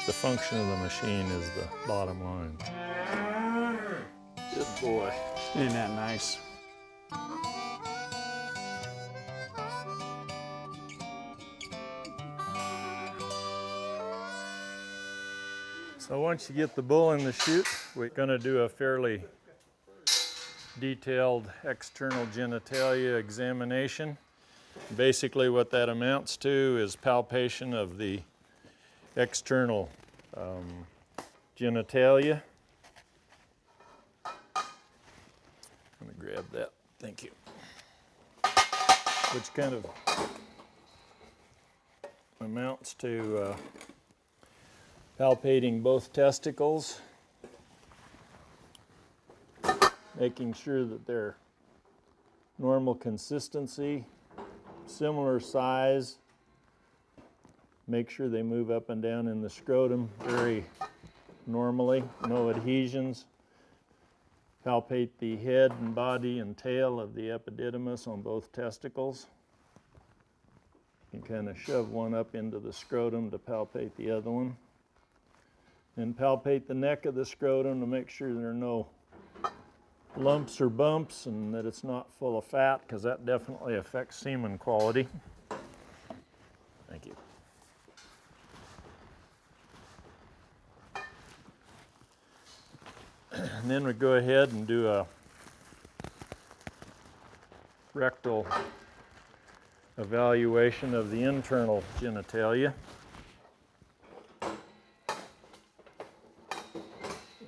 The function of the machine is the bottom line. Good boy. Isn't that nice? So once you get the bull in the chute, we're going to do a fairly detailed external genitalia examination. Basically what that amounts to is palpation of the external genitalia. Let me grab that. Thank you. Which kind of amounts to palpating both testicles, making sure that they're normal consistency, similar size, make sure they move up and down in the scrotum very normally, no adhesions. Palpate the head and body and tail of the epididymis on both testicles. You can kind of shove one up into the scrotum to palpate the other one. Then palpate the neck of the scrotum to make sure there are no lumps or bumps and that it's not full of fat, because that definitely affects semen quality. Thank you. And then we go ahead and do a rectal evaluation of the internal genitalia.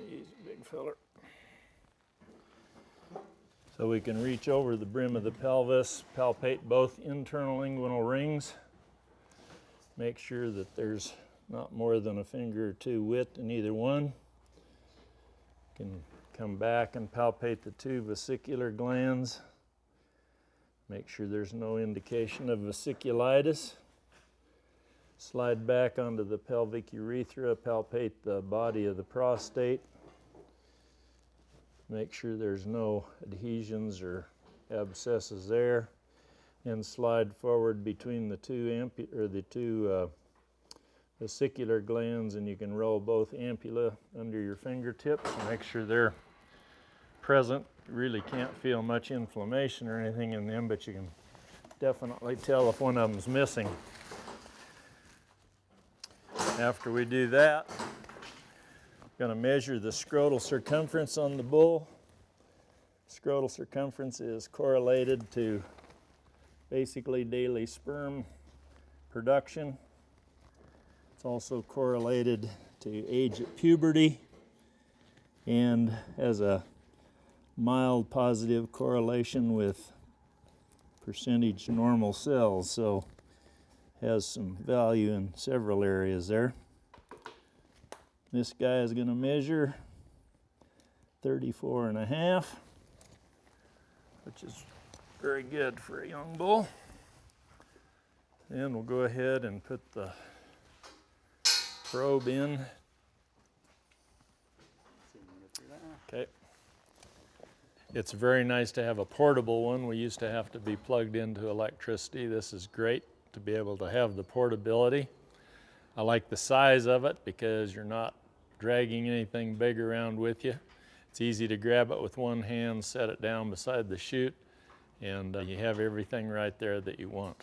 Easy, big feller. So we can reach over the brim of the pelvis, palpate both internal inguinal rings, make sure that there's not more than a finger or two width in either one. Can come back and palpate the two vesicular glands, make sure there's no indication of vesiculitis. Slide back onto the pelvic urethra, palpate the body of the prostate, make sure there's no adhesions or abscesses there, and slide forward between the two vesicular glands, and you can roll both ampulla under your fingertips and make sure they're present. You really can't feel much inflammation or anything in them, but you can definitely tell if one of them's missing. After we do that, I'm going to measure the scrotal circumference on the bull. Scrotal circumference is correlated to basically daily sperm production. It's also correlated to age at puberty and has a mild positive correlation with percentage normal cells, so has some value in several areas there. This guy is going to measure 34.5, which is very good for a young bull. Then we'll go ahead and put the probe in. Okay. It's very nice to have a portable one. We used to have to be plugged into electricity. This is great to be able to have the portability. I like the size of it because you're not dragging anything big around with you. It's easy to grab it with one hand, set it down beside the chute, and you have everything right there that you want.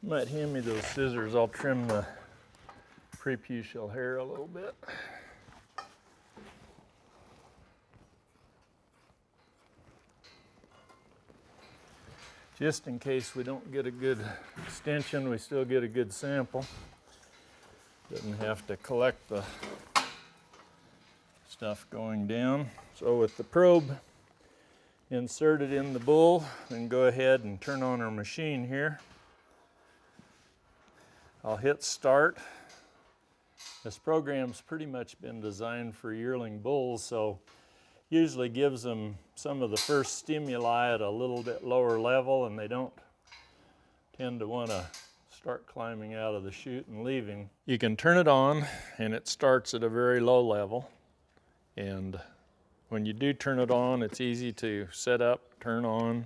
You might hand me those scissors. I'll trim the preputial hair a little bit. Just in case we don't get a good extension, we still get a good sample. Didn't have to collect the stuff going down. So with the probe inserted in the bull, then go ahead and turn on our machine here. I'll hit start. This program's pretty much been designed for yearling bulls, so usually gives them some of the first stimuli at a little bit lower level, and they don't tend to want to start climbing out of the chute and leaving. You can turn it on and it starts at a very low level, and When you do turn it on, it's easy to set up, turn on,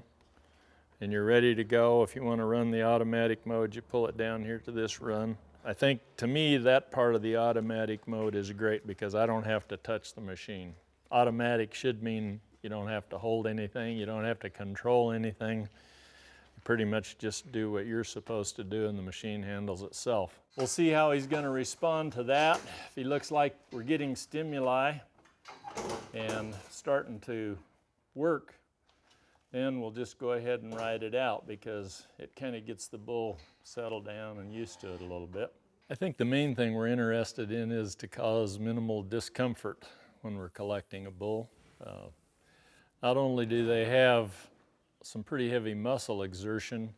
and you're ready to go. If you want to run the automatic mode, you pull it down here to this run. I think, to me, that part of the automatic mode is great because I don't have to touch the machine. Automatic should mean you don't have to hold anything, you don't have to control anything. You pretty much just do what you're supposed to do and the machine handles itself. We'll see how he's going to respond to that. If he looks like we're getting stimuli and starting to work, then we'll just go ahead and ride it out because it kind of gets the bull settled down and used to it a little bit. I think the main thing we're interested in is to cause minimal discomfort when we're collecting a bull. Not only do they have some pretty heavy muscle exertion,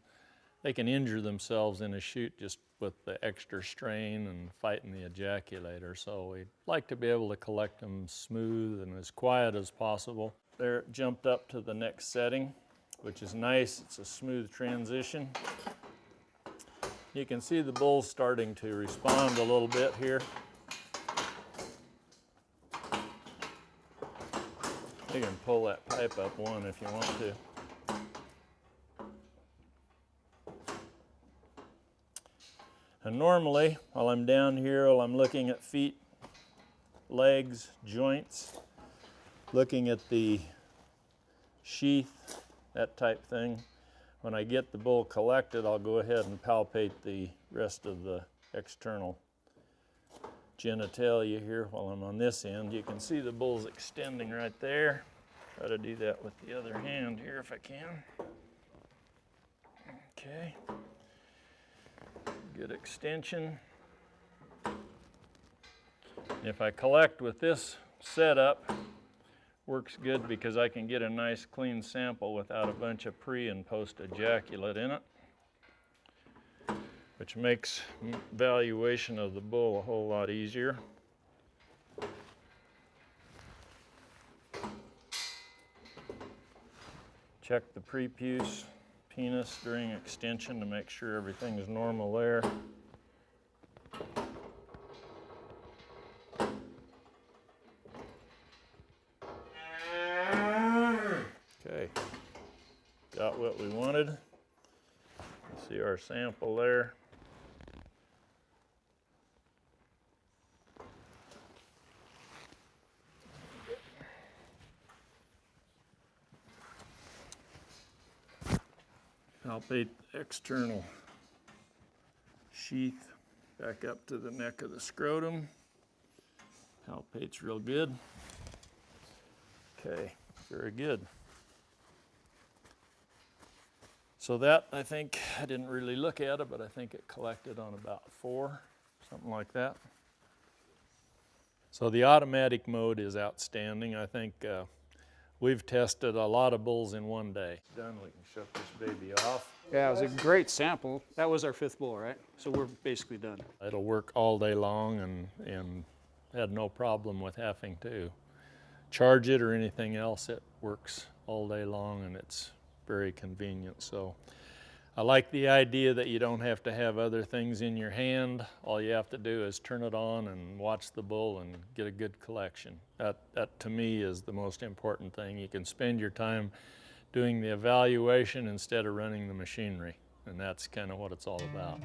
they can injure themselves in a chute just with the extra strain and fighting the ejaculator. So we'd like to be able to collect them smooth and as quiet as possible. There, it jumped up to the next setting, which is nice. It's a smooth transition. You can see the bull starting to respond a little bit here. You can pull that pipe up one if you want to. And normally, while I'm down here, while I'm looking at feet, legs, joints, looking at the sheath, that type thing, when I get the bull collected, I'll go ahead and palpate the rest of the external genitalia here while I'm on this end. You can see the bull's extending right there. Try to do that with the other hand here if I can. Okay. Good extension. If I collect with this setup, works good because I can get a nice clean sample without a bunch of pre and post ejaculate in it, which makes evaluation of the bull a whole lot easier. Check the prepuce penis during extension to make sure everything is normal there. Okay, got what we wanted. See our sample there. Palpate the external sheath back up to the neck of the scrotum. Palpates real good. Okay, very good. So that, I think, I didn't really look at it, but I think it collected on about 4, something like that. So the automatic mode is outstanding. I think we've tested a lot of bulls in one day. Done, we can shut this baby off. Yeah, it was a great sample. That was our 5th bull, right? So we're basically done. It'll work all day long and had no problem with having to charge it or anything else. It works all day long and it's very convenient. So I like the idea that you don't have to have other things in your hand. All you have to do is turn it on and watch the bull and get a good collection. That to me is the most important thing. You can spend your time doing the evaluation instead of running the machinery, and that's kind of what it's all about.